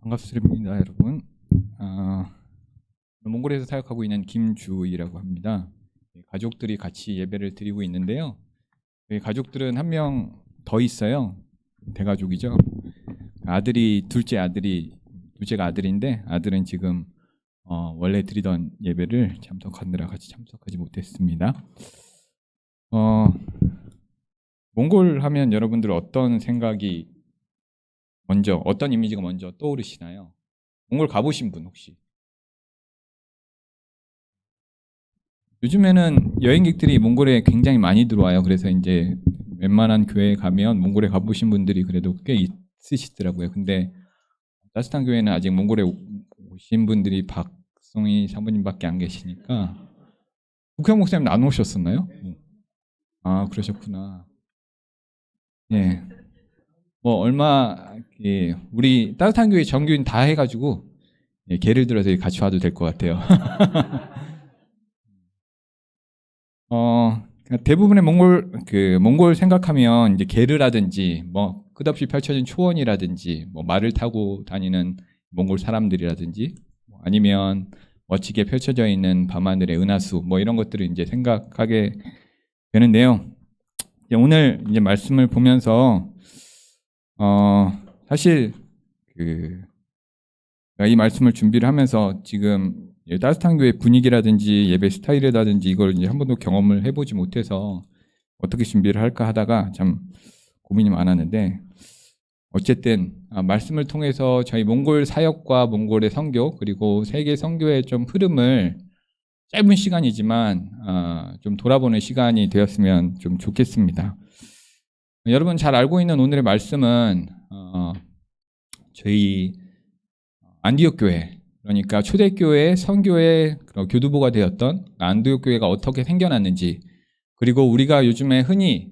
반갑습니다, 여러분. 몽골에서 사역하고 있는 김주희라고 합니다. 가족들이 같이 예배를 드리고 있는데요. 가족들은 한 명 더 있어요. 대가족이죠. 둘째가 아들인데 아들은 지금 원래 드리던 예배를 참석하느라 같이 참석하지 못했습니다. 몽골 하면 여러분들 어떤 생각이 어떤 이미지가 먼저 떠오르시나요? 몽골 가보신 분 혹시? 요즘에는 여행객들이 몽골에 굉장히 많이 들어와요. 그래서 이제 웬만한 교회에 가면 몽골에 가보신 분들이 그래도 꽤 있으시더라고요. 근데 따뜻한 교회는 아직 몽골에 오신 분들이 박성희 사모님밖에 안 계시니까. 국회의원 목사님 안 오셨었나요? 아, 그러셨구나. 예. 우리 따뜻한 교회 정규인 다 해가지고 개를 들어서 같이 와도 될 것 같아요. 대부분의 몽골 생각하면 이제 게르라든지 끝없이 펼쳐진 초원이라든지 말을 타고 다니는 몽골 사람들이라든지 아니면 멋지게 펼쳐져 있는 밤하늘의 은하수 이런 것들을 이제 생각하게 되는데요. 오늘 이제 말씀을 보면서 사실 이 말씀을 준비를 하면서 지금 따뜻한 교회 분위기라든지 예배 스타일이라든지 이걸 이제 한 번도 경험을 해보지 못해서 어떻게 준비를 할까 하다가 참 고민이 많았는데, 어쨌든 말씀을 통해서 저희 몽골 사역과 몽골의 선교 그리고 세계 선교의 좀 흐름을 짧은 시간이지만 좀 돌아보는 시간이 되었으면 좀 좋겠습니다. 여러분 잘 알고 있는 오늘의 말씀은 저희 안디옥 교회, 그러니까 초대교회 선교의 교두보가 되었던 안디옥 교회가 어떻게 생겨났는지, 그리고 우리가 요즘에 흔히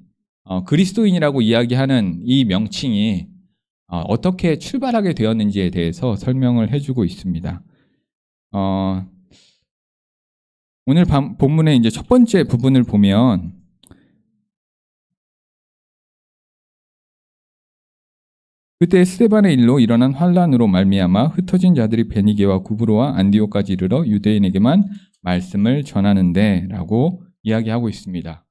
그리스도인이라고 이야기하는 이 명칭이 어떻게 출발하게 되었는지에 대해서 설명을 해주고 있습니다. 오늘 본문의 이제 첫 번째 부분을 보면 그때 스데반의 일로 일어난 환란으로 말미암아 흩어진 자들이 베니게와 구브로와 안디옥까지 이르러 유대인에게만 말씀을 전하는데 라고 이야기하고 있습니다.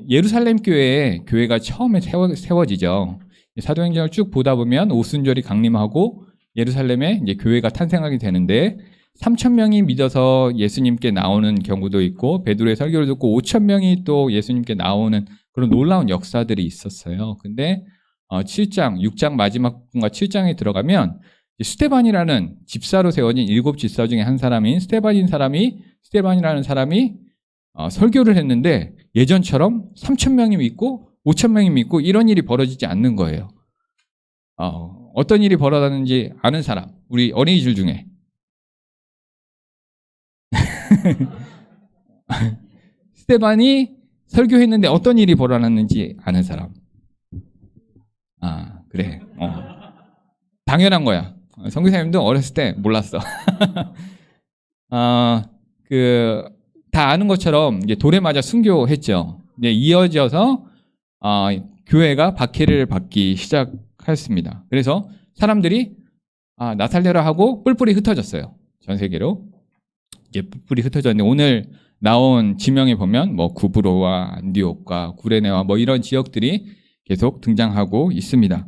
예루살렘 교회가 처음에 세워지죠. 사도행전을 쭉 보다 보면 오순절이 강림하고 예루살렘에 이제 교회가 탄생하게 되는데 3,000명이 믿어서 예수님께 나오는 경우도 있고, 베드로의 설교를 듣고 5,000명이 또 예수님께 나오는 그런 놀라운 역사들이 있었어요. 근데 6장 마지막 부분과 7장에 들어가면 스데반이라는 집사로 세워진 7 집사 중에 한 사람인 스데반이라는 사람이 설교를 했는데 예전처럼 3,000명이 믿고 5,000명이 믿고 이런 일이 벌어지지 않는 거예요. 어떤 일이 벌어졌는지 아는 사람, 우리 어린이들 중에 스데반이 설교했는데 어떤 일이 벌어졌는지 아는 사람. 그래. 당연한 거야. 선교사님도 어렸을 때 몰랐어. 다 아는 것처럼 이제 돌에 맞아 순교했죠. 이제 이어져서 교회가 박해를 받기 시작했습니다. 그래서 사람들이 나 살려라 하고 뿔뿔이 흩어졌어요. 전 세계로 이제 뿔뿔이 흩어졌는데, 오늘 나온 지명에 보면 구브로와 안디옥과 구레네와 이런 지역들이 계속 등장하고 있습니다.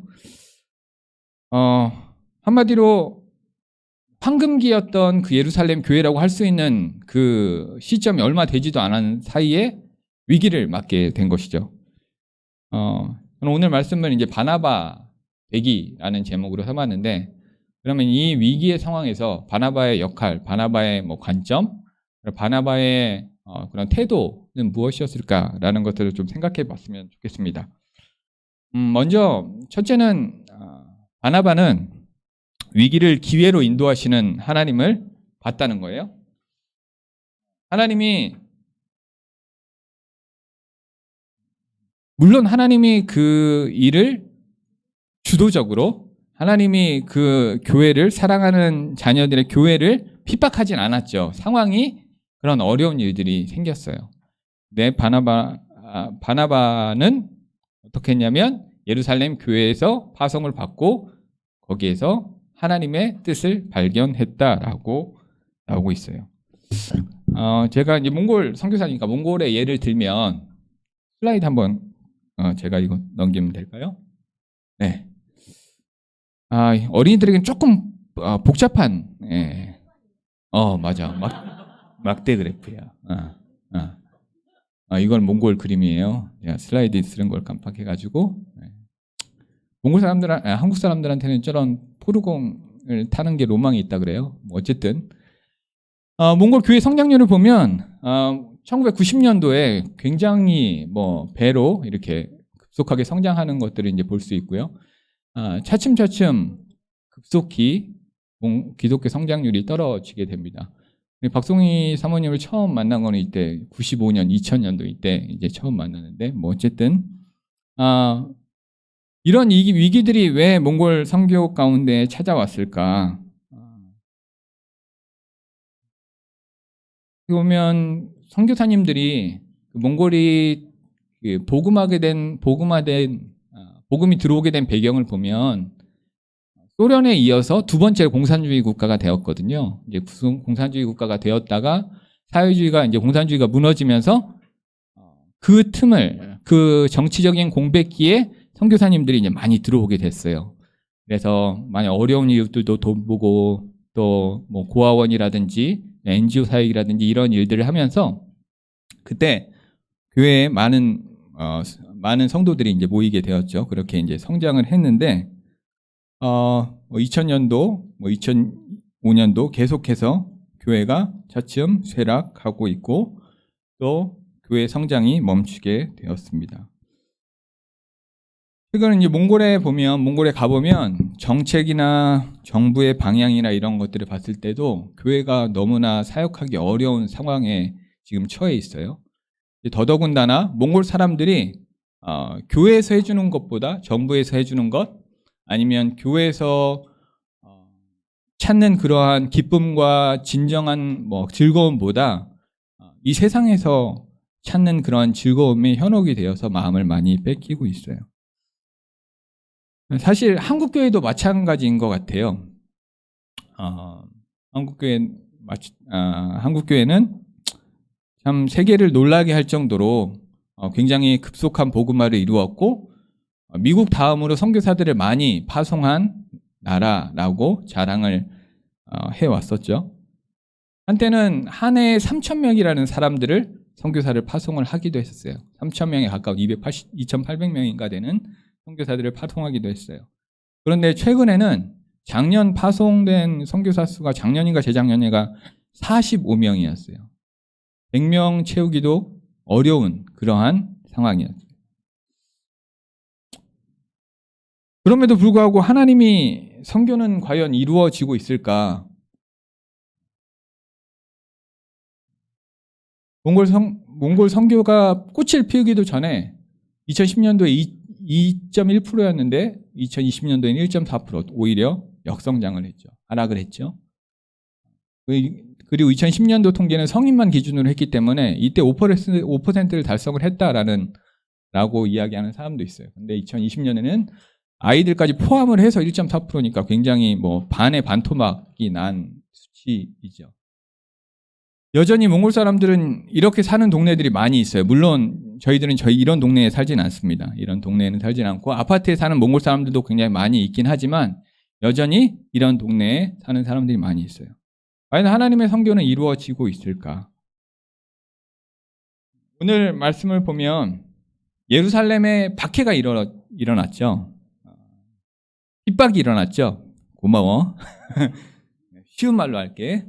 한마디로 황금기였던 그 예루살렘 교회라고 할 수 있는 그 시점이 얼마 되지도 않은 사이에 위기를 맞게 된 것이죠. 저는 오늘 말씀을 이제 바나바 배기라는 제목으로 삼았는데, 그러면 이 위기의 상황에서 바나바의 역할, 바나바의 관점, 바나바의 그런 태도는 무엇이었을까라는 것들을 좀 생각해 봤으면 좋겠습니다. 먼저 첫째는 바나바는 위기를 기회로 인도하시는 하나님을 봤다는 거예요. 물론 하나님이 그 일을 주도적으로, 하나님이 그 교회를, 사랑하는 자녀들의 교회를 핍박하진 않았죠. 상황이 그런 어려운 일들이 생겼어요. 근데 바나바는 어떻게 했냐면 예루살렘 교회에서 파송을 받고 거기에서 하나님의 뜻을 발견했다라고 나오고 있어요. 제가 이제 몽골 선교사니까 몽골의 예를 들면 슬라이드 한번 제가 이거 넘기면 될까요? 네. 어린이들에게는 조금 복잡한, 예. 맞아. 막대 그래프야. 이건 몽골 그림이에요. 제가 슬라이드 쓰는 걸 깜빡해가지고. 몽골 한국 사람들한테는 저런 포르공을 타는 게 로망이 있다 그래요. 어쨌든. 몽골 교회 성장률을 보면, 1990년도에 굉장히 배로 이렇게 급속하게 성장하는 것들을 이제 볼 수 있고요. 차츰차츰 급속히 기독교 성장률이 떨어지게 됩니다. 박송희 사모님을 처음 만난 거는 이때 95년, 2000년도 이때 이제 처음 만났는데 어쨌든 이런 위기들이 왜 몽골 선교 가운데 찾아왔을까? 보면 선교사님들이 몽골이 복음이 들어오게 된 배경을 보면 소련에 이어서 두 번째 공산주의 국가가 되었거든요. 이제 공산주의 국가가 되었다가 사회주의가 이제 공산주의가 무너지면서 그 틈을 그 정치적인 공백기에 선교사님들이 이제 많이 들어오게 됐어요. 그래서 많이 어려운 이웃들도 돕고 또 고아원이라든지 NGO 사역이라든지 이런 일들을 하면서 그때 교회에 많은 성도들이 이제 모이게 되었죠. 그렇게 이제 성장을 했는데 2000년도, 2005년도 계속해서 교회가 차츰 쇠락하고 있고 또 교회 성장이 멈추게 되었습니다. 최근에 이제 몽골에 가보면 정책이나 정부의 방향이나 이런 것들을 봤을 때도 교회가 너무나 사역하기 어려운 상황에 지금 처해 있어요. 더더군다나 몽골 사람들이 교회에서 해주는 것보다 정부에서 해주는 것 아니면 교회에서 찾는 그러한 기쁨과 진정한 즐거움보다 이 세상에서 찾는 그러한 즐거움에 현혹이 되어서 마음을 많이 뺏기고 있어요. 사실 한국교회도 마찬가지인 것 같아요. 한국교회는 참 세계를 놀라게 할 정도로 굉장히 급속한 복음화를 이루었고 미국 다음으로 선교사들을 많이 파송한 나라라고 자랑을 해왔었죠. 한때는 한 해에 3,000명이라는 사람들을 선교사를 파송을 하기도 했었어요. 3,000명에 가까운 2,800명인가 되는 선교사들을 파송하기도 했어요. 그런데 최근에는 작년 파송된 선교사 수가 작년인가 재작년인가 45명이었어요. 100명 채우기도 어려운 그러한 상황이었어요. 그럼에도 불구하고 하나님이 선교는 과연 이루어지고 있을까? 몽골 선교가 꽃을 피우기도 전에 2010년도에 2.1%였는데 2020년도에는 1.4% 오히려 역성장을 했죠. 하락을 했죠. 그리고 2010년도 통계는 성인만 기준으로 했기 때문에 이때 5%를 달성을 했다라고 이야기하는 사람도 있어요. 근데 2020년에는 아이들까지 포함을 해서 1.4%니까 굉장히 반의 반토막이 난 수치이죠. 여전히 몽골 사람들은 이렇게 사는 동네들이 많이 있어요. 물론 저희들은 이런 동네에 살진 않습니다. 이런 동네에는 살진 않고 아파트에 사는 몽골 사람들도 굉장히 많이 있긴 하지만 여전히 이런 동네에 사는 사람들이 많이 있어요. 과연 하나님의 선교는 이루어지고 있을까? 오늘 말씀을 보면 예루살렘에 박해가 일어났죠. 핍박이 일어났죠. 고마워. 쉬운 말로 할게.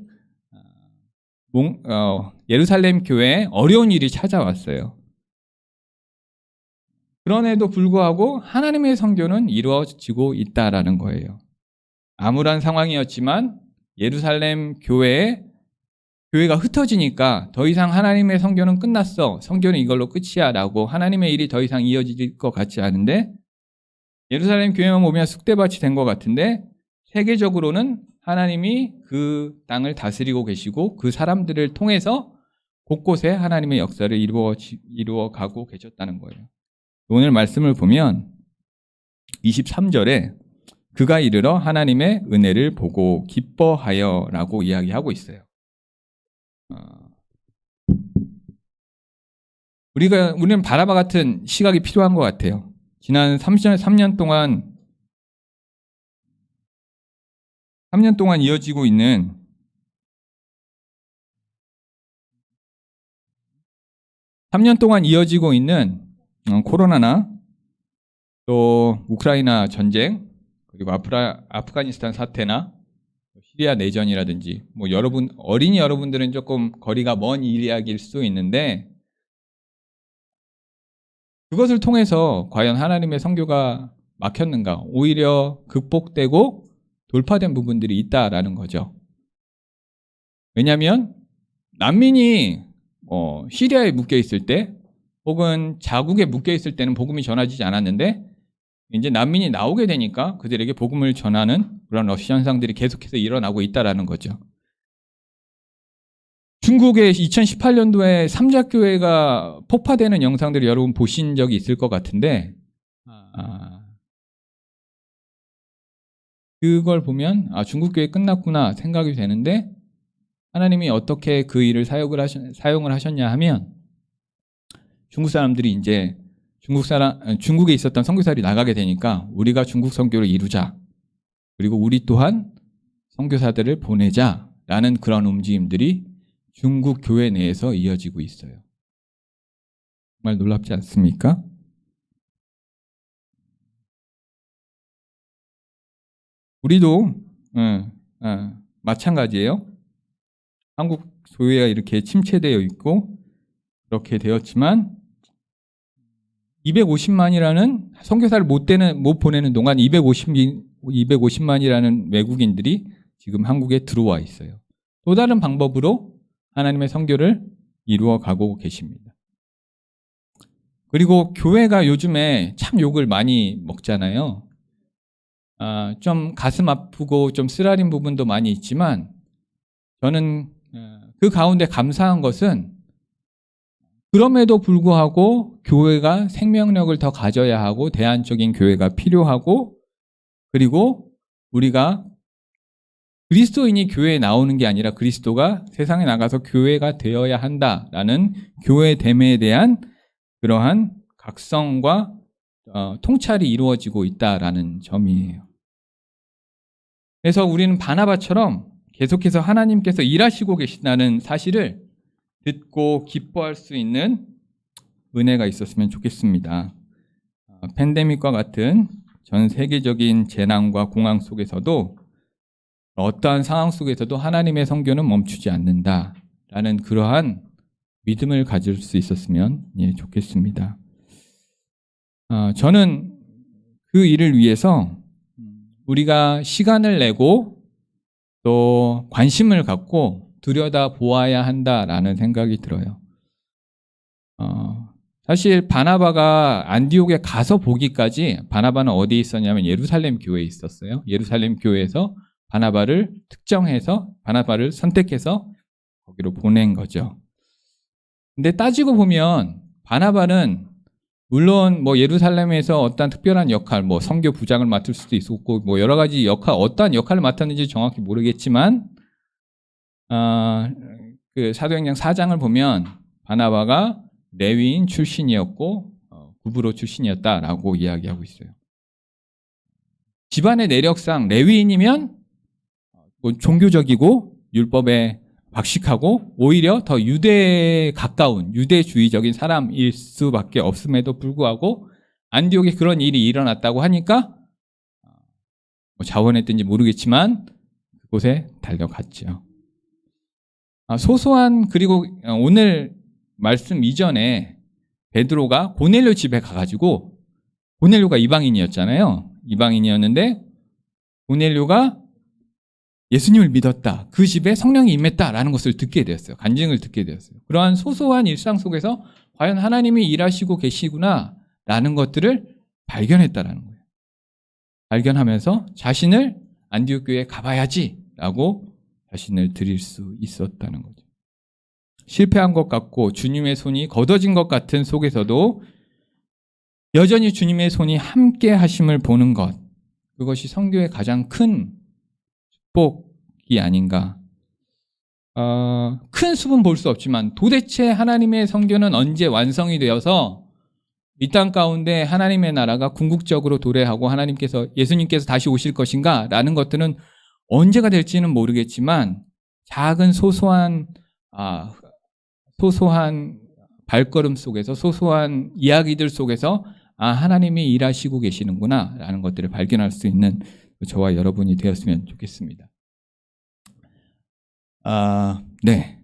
예루살렘 교회에 어려운 일이 찾아왔어요. 그럼에도 불구하고 하나님의 선교는 이루어지고 있다라는 거예요. 암울한 상황이었지만 예루살렘 교회가 흩어지니까 더 이상 하나님의 선교는 끝났어. 선교는 이걸로 끝이야 라고 하나님의 일이 더 이상 이어질 것 같지 않은데 예루살렘 교회만 보면 쑥대밭이 된 것 같은데 세계적으로는 하나님이 그 땅을 다스리고 계시고 그 사람들을 통해서 곳곳에 하나님의 역사를 이루어가고 계셨다는 거예요. 오늘 말씀을 보면 23절에 그가 이르러 하나님의 은혜를 보고 기뻐하여라고 이야기하고 있어요. 우리는 바나바 같은 시각이 필요한 것 같아요. 지난 3년 동안 이어지고 있는 코로나나 또 우크라이나 전쟁, 그리고 아프가니스탄 사태나 시리아 내전이라든지, 뭐 어린이 여러분들은 조금 거리가 먼 이야기일 수 있는데, 그것을 통해서 과연 하나님의 선교가 막혔는가, 오히려 극복되고 돌파된 부분들이 있다라는 거죠. 왜냐하면 난민이 시리아에 묶여 있을 때 혹은 자국에 묶여 있을 때는 복음이 전해지지 않았는데, 이제 난민이 나오게 되니까 그들에게 복음을 전하는 그런 러시 현상들이 계속해서 일어나고 있다라는 거죠. 중국의 2018년도에 삼자교회가 폭파되는 영상들을 여러분 보신 적이 있을 것 같은데, 그걸 보면 중국교회 끝났구나 생각이 되는데, 하나님이 어떻게 그 일을 사용을 하셨냐 하면, 중국 사람들이 이제 중국에 있었던 선교사들이 나가게 되니까 우리가 중국 선교를 이루자, 그리고 우리 또한 선교사들을 보내자라는 그런 움직임들이 중국 교회 내에서 이어지고 있어요. 정말 놀랍지 않습니까? 우리도 마찬가지예요. 한국 교회가 이렇게 침체되어 있고 그렇게 되었지만, 250만이라는 선교사를 못 보내는 동안 250만이라는 외국인들이 지금 한국에 들어와 있어요. 또 다른 방법으로 하나님의 선교를 이루어 가고 계십니다. 그리고 교회가 요즘에 참 욕을 많이 먹잖아요. 좀 가슴 아프고 좀 쓰라린 부분도 많이 있지만, 저는 그 가운데 감사한 것은 그럼에도 불구하고 교회가 생명력을 더 가져야 하고 대안적인 교회가 필요하고, 그리고 우리가 그리스도인이 교회에 나오는 게 아니라 그리스도가 세상에 나가서 교회가 되어야 한다라는 교회됨에 대한 그러한 각성과 통찰이 이루어지고 있다라는 점이에요. 그래서 우리는 바나바처럼 계속해서 하나님께서 일하시고 계신다는 사실을 듣고 기뻐할 수 있는 은혜가 있었으면 좋겠습니다. 팬데믹과 같은 전 세계적인 재난과 공황 속에서도, 어떠한 상황 속에서도 하나님의 선교는 멈추지 않는다라는 그러한 믿음을 가질 수 있었으면 좋겠습니다. 저는 그 일을 위해서 우리가 시간을 내고 또 관심을 갖고 들여다 보아야 한다라는 생각이 들어요. 사실 바나바가 안디옥에 가서 보기까지, 바나바는 어디에 있었냐면 예루살렘 교회에 있었어요. 예루살렘 교회에서 바나바를 선택해서 거기로 보낸 거죠. 근데 따지고 보면 바나바는 물론 예루살렘에서 어떤 특별한 역할, 선교 부장을 맡을 수도 있었고, 여러 가지 어떠한 역할을 맡았는지 정확히 모르겠지만, 그 사도행전 4장을 보면 바나바가 레위인 출신이었고 구브로 출신이었다라고 이야기하고 있어요. 집안의 내력상 레위인이면 종교적이고 율법에 박식하고 오히려 더 유대에 가까운 유대주의적인 사람일 수밖에 없음에도 불구하고, 안디옥에 그런 일이 일어났다고 하니까 자원했든지 모르겠지만 그곳에 달려갔죠. 소소한, 그리고 오늘 말씀 이전에 베드로가 고넬료 집에 가가지고, 고넬료가 이방인이었잖아요. 이방인이었는데 고넬료가 예수님을 믿었다, 그 집에 성령이 임했다라는 것을 듣게 되었어요. 간증을 듣게 되었어요. 그러한 소소한 일상 속에서 과연 하나님이 일하시고 계시구나 라는 것들을 발견했다라는 거예요. 발견하면서 자신을 안디옥 교회에 가봐야지 라고 자신을 드릴 수 있었다는 거죠. 실패한 것 같고 주님의 손이 걷어진 것 같은 속에서도 여전히 주님의 손이 함께 하심을 보는 것, 그것이 선교의 가장 큰 축복이 아닌가. 큰 숲은 볼 수 없지만 도대체 하나님의 선교는 언제 완성이 되어서 이 땅 가운데 하나님의 나라가 궁극적으로 도래하고 예수님께서 다시 오실 것인가 라는 것들은 언제가 될지는 모르겠지만 작은 소소한 발걸음 속에서 소소한 이야기들 속에서 하나님이 일하시고 계시는구나 라는 것들을 발견할 수 있는 저와 여러분이 되었으면 좋겠습니다. 네.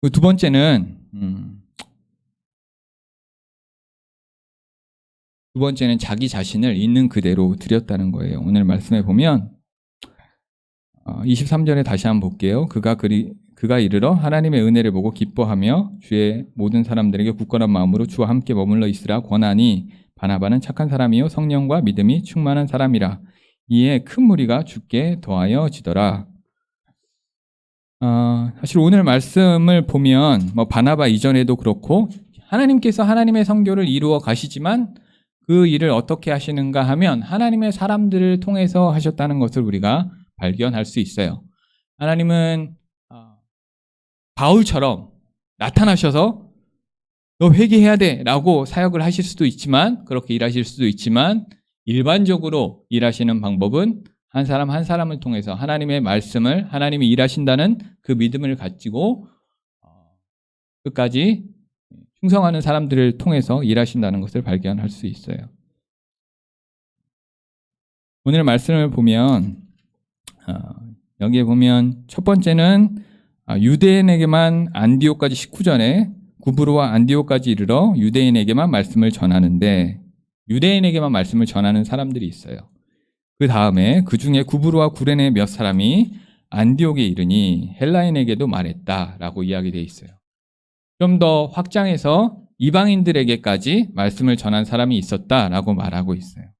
두 번째는 자기 자신을 있는 그대로 드렸다는 거예요. 오늘 말씀에 보면 23절에 다시 한번 볼게요. 그가 이르러 하나님의 은혜를 보고 기뻐하며 주의 모든 사람들에게 굳건한 마음으로 주와 함께 머물러 있으라 권하니 바나바는 착한 사람이요 성령과 믿음이 충만한 사람이라. 이에 큰 무리가 주께 더하여지더라. 사실 오늘 말씀을 보면 바나바 이전에도 그렇고 하나님께서 하나님의 선교를 이루어 가시지만 그 일을 어떻게 하시는가 하면 하나님의 사람들을 통해서 하셨다는 것을 우리가 발견할 수 있어요. 하나님은 바울처럼 나타나셔서 너 회개해야 돼 라고 사역을 하실 수도 있지만, 그렇게 일하실 수도 있지만, 일반적으로 일하시는 방법은 한 사람 한 사람을 통해서 하나님의 말씀을, 하나님이 일하신다는 그 믿음을 가지고 끝까지 충성하는 사람들을 통해서 일하신다는 것을 발견할 수 있어요. 오늘 말씀을 보면 여기에 보면 첫 번째는 유대인에게만 안디옥까지 19절에 구브로와 안디옥까지 이르러 유대인에게만 말씀을 전하는데, 유대인에게만 말씀을 전하는 사람들이 있어요. 그 다음에 그 중에 구브로와 구레네 몇 사람이 안디옥에 이르니 헬라인에게도 말했다라고 이야기되어 있어요. 좀 더 확장해서 이방인들에게까지 말씀을 전한 사람이 있었다라고 말하고 있어요.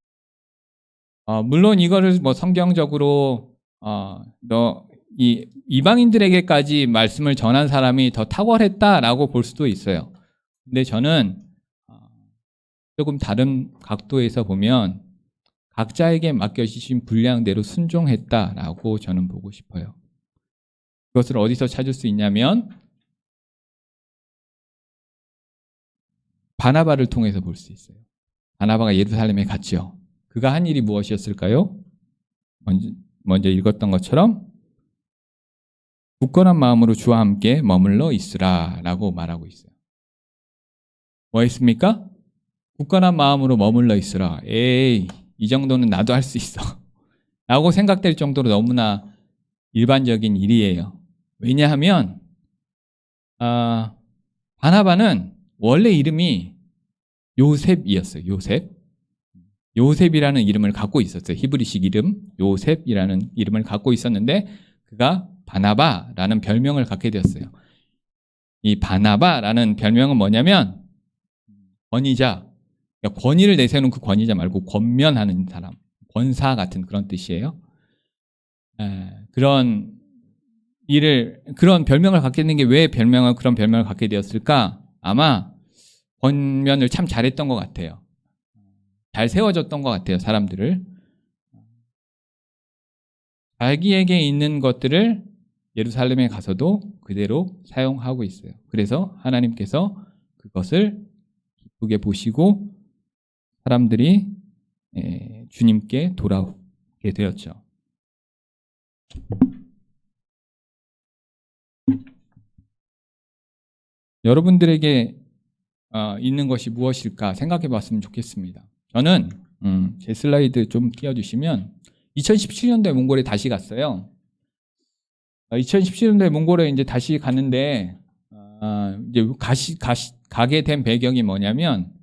물론 이거를 성경적으로 이 이방인들에게까지 말씀을 전한 사람이 더 탁월했다라고 볼 수도 있어요. 근데 저는 조금 다른 각도에서 보면 각자에게 맡겨주신 분량대로 순종했다라고 저는 보고 싶어요. 그것을 어디서 찾을 수 있냐면 바나바를 통해서 볼 수 있어요. 바나바가 예루살렘에 갔죠. 그가 한 일이 무엇이었을까요? 먼저 읽었던 것처럼 굳건한 마음으로 주와 함께 머물러 있으라 라고 말하고 있어요. 뭐 했습니까? 굳건한 마음으로 머물러 있으라. 에이, 이 정도는 나도 할 수 있어 라고 생각될 정도로 너무나 일반적인 일이에요. 왜냐하면 바나바는 원래 이름이 요셉이었어요. 요셉이라는 이름을 갖고 있었어요. 히브리식 이름 요셉이라는 이름을 갖고 있었는데 그가 바나바라는 별명을 갖게 되었어요. 이 바나바라는 별명은 뭐냐면 권위자, 그러니까 권위를 내세우는 그 권위자 말고 권면하는 사람, 권사 같은 그런 뜻이에요. 그런 별명을 갖게 된 게 왜 그런 별명을 갖게 되었을까? 아마 권면을 참 잘했던 것 같아요. 잘 세워줬던 것 같아요, 사람들을. 자기에게 있는 것들을 예루살렘에 가서도 그대로 사용하고 있어요. 그래서 하나님께서 그것을 기쁘게 보시고 사람들이 주님께 돌아오게 되었죠. 여러분들에게 있는 것이 무엇일까 생각해 봤으면 좋겠습니다. 저는 제 슬라이드 좀 띄워주시면 2017년도에 몽골에 다시 갔어요. 2017년도에 몽골에 이제 다시 갔는데 이제 가게 된 배경이 뭐냐면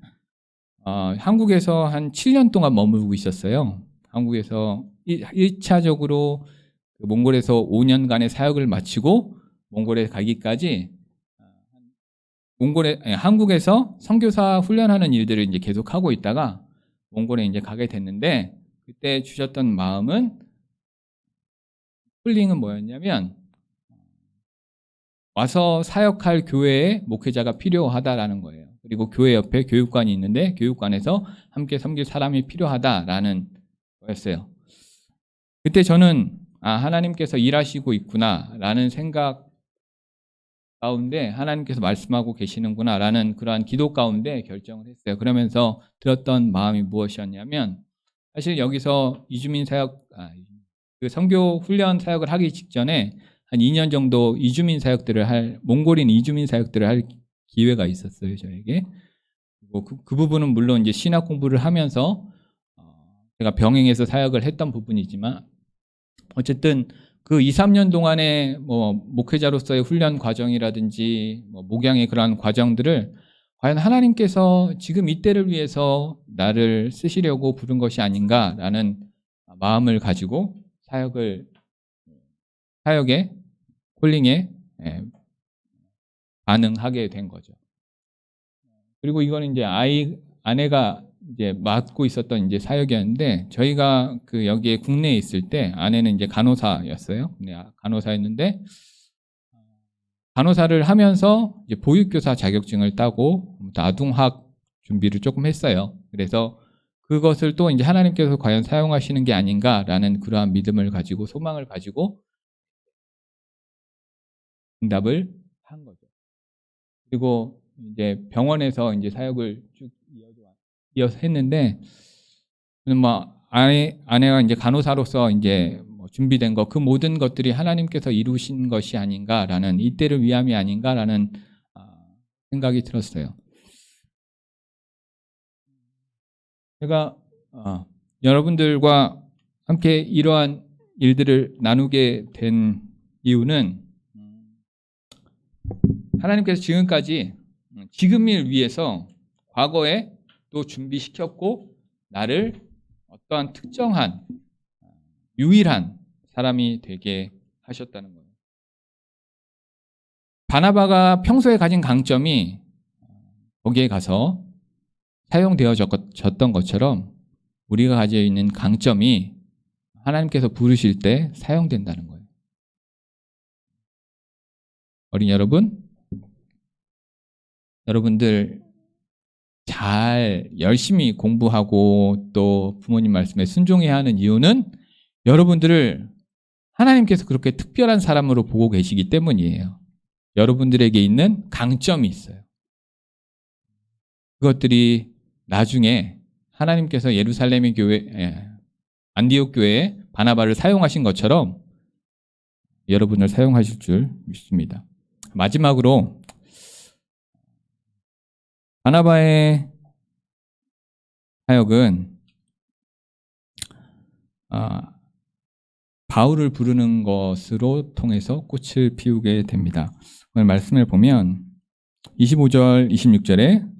한국에서 한 7년 동안 머물고 있었어요. 한국에서 1차적으로 몽골에서 5년간의 사역을 마치고 몽골에 가기까지 한국에서 선교사 훈련하는 일들을 이제 계속 하고 있다가 몽골에 이제 가게 됐는데, 그때 주셨던 마음은, 쿨링은 뭐였냐면 와서 사역할 교회에 목회자가 필요하다라는 거예요. 그리고 교회 옆에 교육관이 있는데 교육관에서 함께 섬길 사람이 필요하다라는 거였어요. 그때 저는 하나님께서 일하시고 있구나라는 생각 가운데 하나님께서 말씀하고 계시는구나라는 그러한 기도 가운데 결정을 했어요. 그러면서 들었던 마음이 무엇이었냐면 사실 여기서 이주민 사역, 그 선교 훈련 사역을 하기 직전에 한 2년 정도 이주민 사역들을 몽골인 이주민 사역들을 할 기회가 있었어요, 저에게. 그 부분은 물론 이제 신학 공부를 하면서 제가 병행해서 사역을 했던 부분이지만 어쨌든 그 2, 3년 동안의 목회자로서의 훈련 과정이라든지 목양의 그러한 과정들을 과연 하나님께서 지금 이때를 위해서 나를 쓰시려고 부른 것이 아닌가라는 마음을 가지고 사역의 콜링에 반응하게 된 거죠. 그리고 이거는 이제 아내가 이제 맡고 있었던 이제 사역이었는데 저희가 그 여기에 국내에 있을 때 아내는 이제 간호사였어요. 간호사였는데 간호사를 하면서 이제 보육교사 자격증을 따고 아동학 준비를 조금 했어요. 그래서 그것을 또 이제 하나님께서 과연 사용하시는 게 아닌가라는 그러한 믿음을 가지고 소망을 가지고 응답을 한 거죠. 그리고 이제 병원에서 이제 사역을 쭉 이어서 했는데 아내가 이제 간호사로서 이제 준비된 그 모든 것들이 하나님께서 이루신 것이 아닌가라는 이때를 위함이 아닌가라는 생각이 들었어요. 제가 여러분들과 함께 이러한 일들을 나누게 된 이유는 하나님께서 지금까지 지금을 위해서 과거에 또 준비시켰고 나를 어떠한 특정한 유일한 사람이 되게 하셨다는 거예요. 바나바가 평소에 가진 강점이 거기에 가서 사용되어졌던 것처럼 우리가 가지고 있는 강점이 하나님께서 부르실 때 사용된다는 거예요. 어린 여러분들 잘 열심히 공부하고 또 부모님 말씀에 순종해야 하는 이유는 여러분들을 하나님께서 그렇게 특별한 사람으로 보고 계시기 때문이에요. 여러분들에게 있는 강점이 있어요. 그것들이 나중에 하나님께서 예루살렘의 교회, 안디옥 교회에 바나바를 사용하신 것처럼 여러분을 사용하실 줄 믿습니다. 마지막으로 바나바의 사역은 바울을 부르는 것으로 통해서 꽃을 피우게 됩니다. 오늘 말씀을 보면 25절, 26절에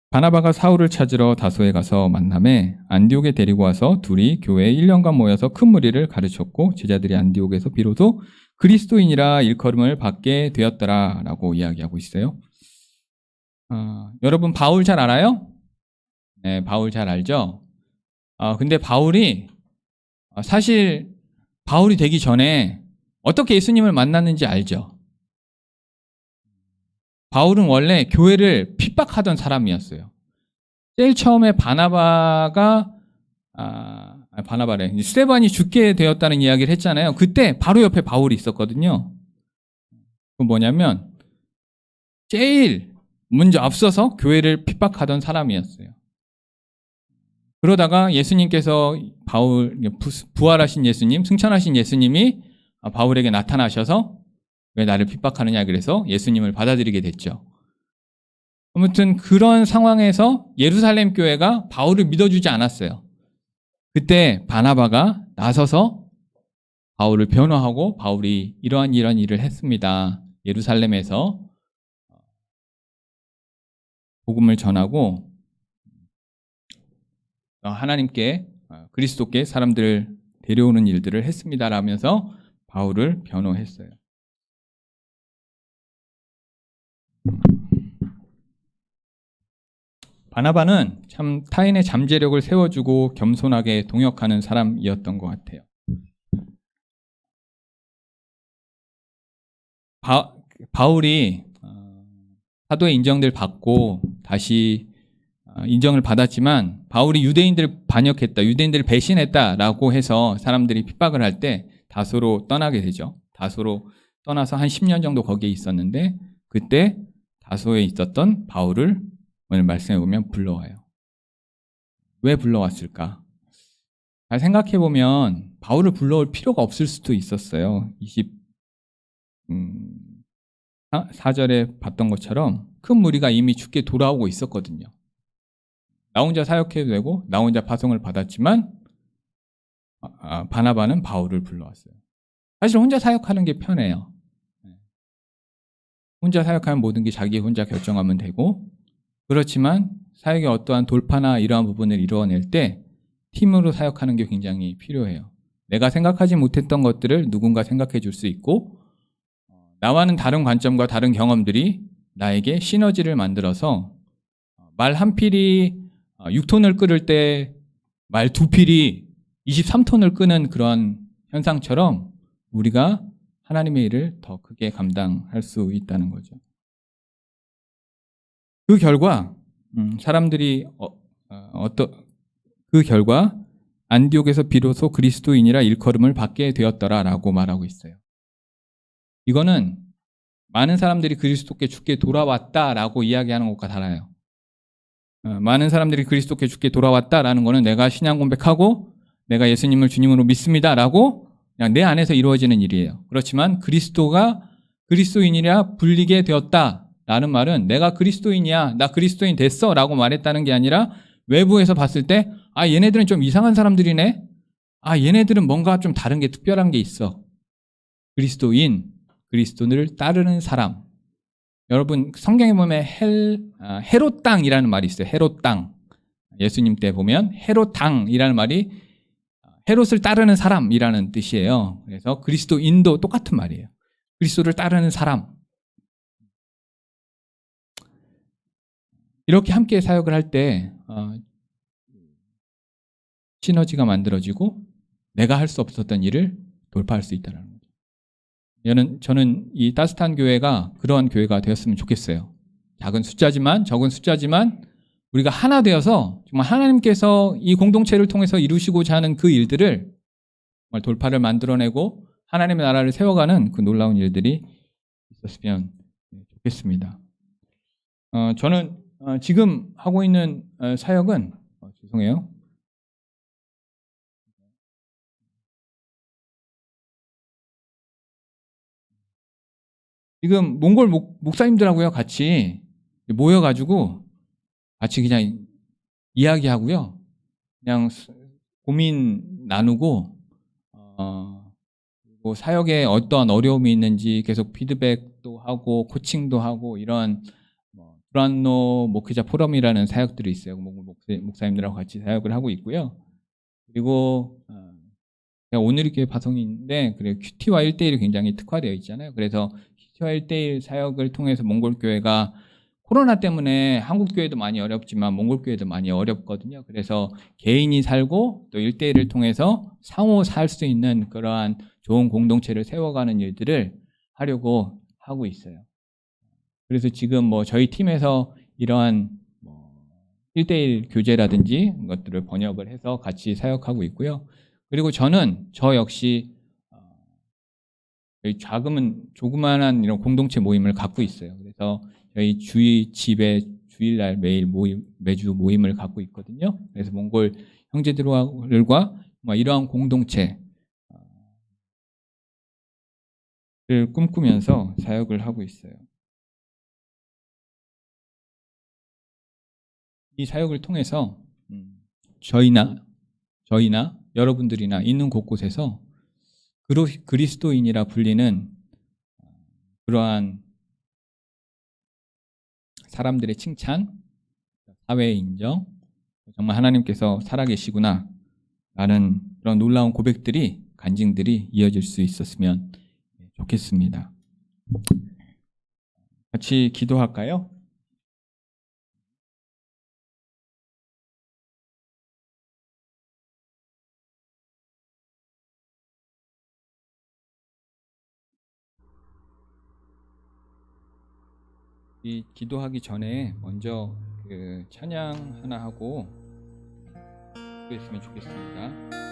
바나바가 사울을 찾으러 다소에 가서 만남에 안디옥에 데리고 와서 둘이 교회에 1년간 모여서 큰 무리를 가르쳤고 제자들이 안디옥에서 비로소 그리스도인이라 일컬음을 받게 되었더라 라고 이야기하고 있어요. 여러분 바울 잘 알아요? 네, 바울 잘 알죠? 근데 사실 바울이 되기 전에 어떻게 예수님을 만났는지 알죠? 바울은 원래 교회를 핍박하던 사람이었어요. 제일 처음에 스데반이 죽게 되었다는 이야기를 했잖아요. 그때 바로 옆에 바울이 있었거든요. 그건 뭐냐면 제일 먼저 앞서서 교회를 핍박하던 사람이었어요. 그러다가 예수님께서 부활하신 예수님, 승천하신 예수님이 바울에게 나타나셔서 왜 나를 핍박하느냐 그래서 예수님을 받아들이게 됐죠. 아무튼 그런 상황에서 예루살렘 교회가 바울을 믿어주지 않았어요. 그때 바나바가 나서서 바울을 변호하고 바울이 이러한 일을 했습니다. 예루살렘에서 복음을 전하고 하나님께 그리스도께 사람들을 데려오는 일들을 했습니다 라면서 바울을 변호했어요. 바나바는 참 타인의 잠재력을 세워주고 겸손하게 동역하는 사람이었던 것 같아요. 바울이 사도의 인정들 받고 다시 인정을 받았지만 바울이 유대인들을 반역했다, 유대인들을 배신했다라고 해서 사람들이 핍박을 할 때 다소로 떠나게 되죠. 다소로 떠나서 한 10년 정도 거기에 있었는데 그때 다소에 있었던 바울을 오늘 말씀해 보면 불러와요. 왜 불러왔을까? 잘 생각해 보면 바울을 불러올 필요가 없을 수도 있었어요. 4절에 봤던 것처럼 큰 무리가 이미 주께 돌아오고 있었거든요. 나 혼자 사역해도 되고 나 혼자 파송을 받았지만 바나바는 바울을 불러왔어요. 사실 혼자 사역하는 게 편해요. 혼자 사역하면 모든 게 자기 혼자 결정하면 되고, 그렇지만 사역의 어떠한 돌파나 이러한 부분을 이루어낼 때 팀으로 사역하는 게 굉장히 필요해요. 내가 생각하지 못했던 것들을 누군가 생각해 줄 수 있고, 나와는 다른 관점과 다른 경험들이 나에게 시너지를 만들어서 말 한 필이 6톤을 끓을 때 말 두 필이 23톤을 끄는 그런 현상처럼 우리가 하나님의 일을 더 크게 감당할 수 있다는 거죠. 그 결과 사람들이 그 결과 안디옥에서 비로소 그리스도인이라 일컬음을 받게 되었더라라고 말하고 있어요. 이거는 많은 사람들이 그리스도께 죽게 돌아왔다라고 이야기하는 것과 달라요. 많은 사람들이 그리스도께 죽게 돌아왔다라는 것은 내가 신앙 고백하고 내가 예수님을 주님으로 믿습니다라고 그냥 내 안에서 이루어지는 일이에요. 그렇지만 그리스도가 그리스도인이라 불리게 되었다라는 말은 내가 그리스도인이야, 나 그리스도인 됐어 라고 말했다는 게 아니라 외부에서 봤을 때 얘네들은 좀 이상한 사람들이네, 얘네들은 뭔가 좀 다른 게 특별한 게 있어. 그리스도인, 그리스도를 따르는 사람. 여러분 성경에 보면 헤롯 땅이라는 말이 있어요. 헤롯 땅. 예수님 때 보면 헤롯 땅이라는 말이 헤롯을 따르는 사람이라는 뜻이에요. 그래서 그리스도인도 똑같은 말이에요. 그리스도를 따르는 사람. 이렇게 함께 사역을 할 때 시너지가 만들어지고 내가 할 수 없었던 일을 돌파할 수 있다는 거죠. 저는 이 따뜻한 교회가 그러한 교회가 되었으면 좋겠어요. 적은 숫자지만 우리가 하나 되어서 정말 하나님께서 이 공동체를 통해서 이루시고자 하는 그 일들을 정말 돌파를 만들어내고 하나님의 나라를 세워가는 그 놀라운 일들이 있었으면 좋겠습니다. 저는 지금 하고 있는 사역은 죄송해요. 지금 몽골 목사님들하고요 같이 모여가지고 같이 그냥 이야기하고요, 그냥 고민 나누고 그리고 사역에 어떠한 어려움이 있는지 계속 피드백도 하고 코칭도 하고 이런 브란노 목회자 포럼이라는 사역들이 있어요. 목사님들하고 같이 사역을 하고 있고요. 그리고 오늘이 교회 파송인데 큐티와 1대1이 굉장히 특화되어 있잖아요. 그래서 큐티와 1대1 사역을 통해서 몽골교회가 코로나 때문에 한국교회도 많이 어렵지만 몽골교회도 많이 어렵거든요. 그래서 개인이 살고 또 1대1을 통해서 상호 살 수 있는 그러한 좋은 공동체를 세워가는 일들을 하려고 하고 있어요. 그래서 지금 저희 팀에서 이러한 1대1 교재라든지 것들을 번역을 해서 같이 사역하고 있고요. 그리고 저 역시 조그마한 이런 공동체 모임을 갖고 있어요. 그래서 저희 집에 주일날 매주 모임을 갖고 있거든요. 그래서 몽골 형제들과 이러한 공동체를 꿈꾸면서 사역을 하고 있어요. 이 사역을 통해서 저희나 여러분들이나 있는 곳곳에서 그리스도인이라 불리는 그러한 사람들의 칭찬, 사회의 인정, 정말 하나님께서 살아계시구나 라는 그런 놀라운 고백들이, 간증들이 이어질 수 있었으면 좋겠습니다. 같이 기도할까요? 이 기도하기 전에 먼저 찬양 하나 하고 기도했으면 좋겠습니다.